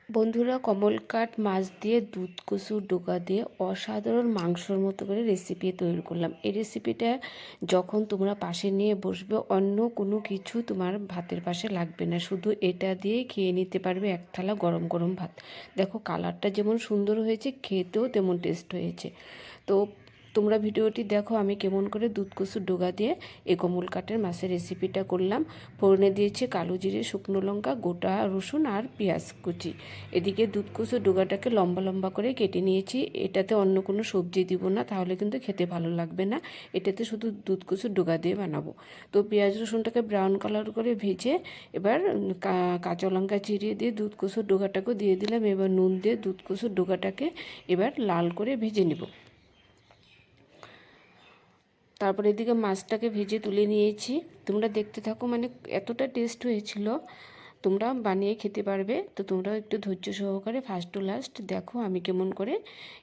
বন্ধুরা, কমলকাট মাছ দিয়ে দুধ কচুর ডোকা দিয়ে অসাধারণ মাংসর মতো করে রেসিপি তৈরি করলাম। এই রেসিপিটা যখন তোমরা পাশে নিয়ে বসবে, অন্য কোনো কিছু তোমার ভাতের পাশে লাগবে না, শুধু এটা দিয়ে খেয়ে নিতে পারবে এক থালা গরম গরম ভাত। দেখো কালারটা যেমন সুন্দর হয়েছে, খেতেও তেমন টেস্ট হয়েছে। তো তোমরা ভিডিওটি দেখো আমি কেমন করে দুধ কচুর ডোগা দিয়ে এই কমলকাটের মাছের রেসিপিটা করলাম। ফোড়নে দিয়েছি কালো জিরে, শুকনো লঙ্কা, গোটা রসুন আর পেঁয়াজ কুচি। এদিকে দুধ কচুর ডোগাটাকে লম্বা লম্বা করে কেটে নিয়েছি। এটাতে অন্য কোনো সবজি দিব না, তাহলে কিন্তু খেতে ভালো লাগবে না। এটাতে শুধু দুধ কচুর ডোগা দিয়ে বানাবো। তো পেঁয়াজ রসুনটাকে ব্রাউন কালার করে ভেজে এবার কাঁচা লঙ্কা চিরিয়ে দিয়ে দুধ কচুর ডোগাটাকেও দিয়ে দিলাম। এবার নুন দিয়ে দুধ কচুর ডোগাটাকে এবার লাল করে ভেজে নেব। তারপর এদিকে মাছটাকে ভেজে তুলে নিয়েছি। তোমরা দেখতে থাকো, মানে এতটা টেস্ট হয়েছিল, তোমরা বানিয়ে খেতে পারবে। তো তোমরাও একটু ধৈর্য সহকারে ফার্স্ট টু লাস্ট দেখো আমি কেমন করে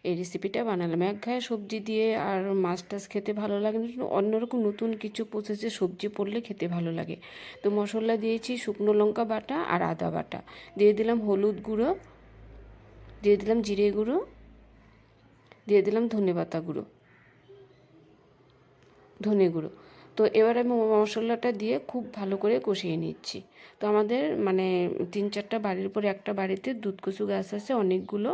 এই রেসিপিটা বানালাম। একঘায়ে সবজি দিয়ে আর মাছ টাছ খেতে ভালো লাগে না, অন্যরকম নতুন কিছু প্রসেসে সবজি পড়লে খেতে ভালো লাগে। তো মশলা দিয়েছি শুকনো লঙ্কা বাটা আর আদা বাটা, দিয়ে দিলাম হলুদ গুঁড়ো, দিয়ে দিলাম জিরে গুঁড়ো, দিয়ে দিলাম ধনেপাতা গুঁড়ো, ধনে গুঁড়ো। তো এবার আমি মশলাটা দিয়ে খুব ভালো করে কষিয়ে নিচ্ছি। তো আমাদের মানে 3-4টা বাড়ির উপরে একটা বাড়িতে দুধ কচু গাছ আছে অনেকগুলো।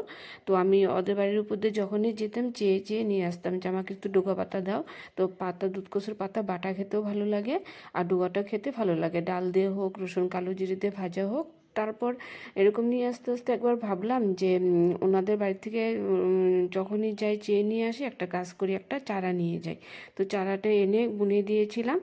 তো আমি ওদের বাড়ির উপর দিয়ে যখনই যেতাম চেয়ে চেয়ে নিয়ে আসতাম যে আমাকে একটু ডোকা পাতা দাও। তো পাতা, দুধ কচুর পাতা বাটা খেতেও ভালো লাগে আর ডোকাটা খেতে ভালো লাগে, ডাল দিয়ে হোক, রসুন কালো জিরে দিয়ে ভাজা হোক। তারপর এরকম নিয়ে আস্তে আস্তে একবার ভাবলাম যে ওনাদের বাড়ি থেকে যখনই যাই চেয়ে নিয়ে আসি, একটা কাজ করি, একটা চারা নিয়ে যাই। তো চারাটা এনে বুনে দিয়েছিলাম,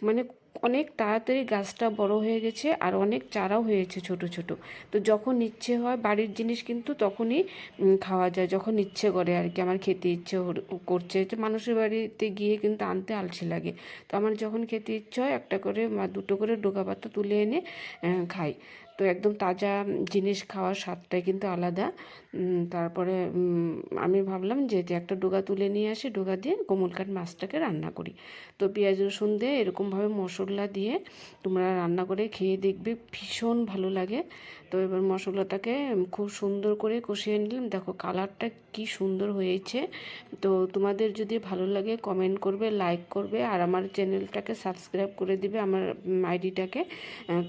মানে অনেক তাড়াতাড়ি গাছটা বড় হয়ে গেছে আর অনেক চারাও হয়েছে ছোট ছোট। তো যখন ইচ্ছে হয়, বাড়ির জিনিস কিন্তু তখনই খাওয়া যায়, যখন ইচ্ছে করে আর কি। আমার খেতে ইচ্ছে করছে, তো মানুষের বাড়িতে গিয়ে কিন্তু আনতে আলসে লাগে। তো আমার যখন খেতে ইচ্ছে হয়, একটা করে বা দুটো করে ডোকা পাতা তুলে এনে খাই। তো একদম তাজা জিনিস খাওয়ার স্বাদটাই কিন্তু আলাদা। তারপরে আমি ভাবলাম যে একটা ডোকা তুলে নিয়ে আসি, ডোকা দিয়ে কমলকাট মাছটাকে রান্না করি। তো পেঁয়াজ রসুন দিয়ে এরকমভাবে মশলা দিয়ে তোমরা রান্না করে খেয়ে দেখবে, ভীষণ ভালো লাগে। তো এবার মশলাটাকে খুব সুন্দর করে কষিয়ে নিলাম। দেখো কালারটা কি সুন্দর হয়েছে। তো তোমাদের যদি ভালো লাগে কমেন্ট করবে, লাইক করবে আর আমার চ্যানেলটাকে সাবস্ক্রাইব করে দিবে, আমার আইডিটাকে।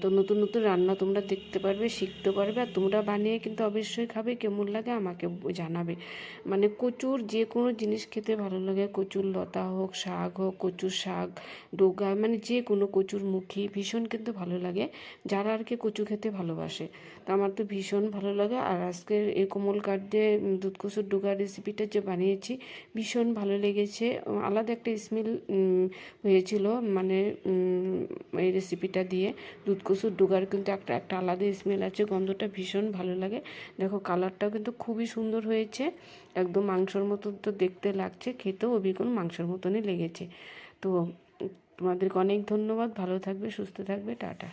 তো নতুন নতুন রান্না তোমরা দেখতে পারবে, শিখতে পারবে। আর তোমরা বানিয়ে কিন্তু অবশ্যই খাবে, কেমন লাগে আমাকে জানাবে। মানে কচুর যে কোনো জিনিস খেতে ভালো লাগে, কচুর লতা হোক, শাক হোক, কচুর শাক, ডোগা, মানে যে কোনো কচুর মুখী ভীষণ কিন্তু ভালো লাগে, যারা আর কি কচু খেতে ভালোবাসে। তো আমার তো ভীষণ ভালো লাগে। আর আজকের এই কমলকাট দিয়ে দুধ কচুর ডোগা রেসিপিটা যে বানিয়েছি, ভীষণ ভালো লেগেছে। আলাদা একটা স্মেল হয়েছিল, মানে এই রেসিপিটা দিয়ে দুধ কচুর ডোগার কিন্তু একটা একটা আলাদা স্মেল আছে, গন্ধটা ভীষণ ভালো লাগে। দেখো কালারটাও কিন্তু খুবই সুন্দর হয়েছে, একদম মাংসর মতো তো দেখতে লাগছে, খেতেও অবিকল মাংসের মতনই লেগেছে। তো তোমাদেরকে অনেক ধন্যবাদ, ভালো থাকবে, সুস্থ থাকবে, টাটা।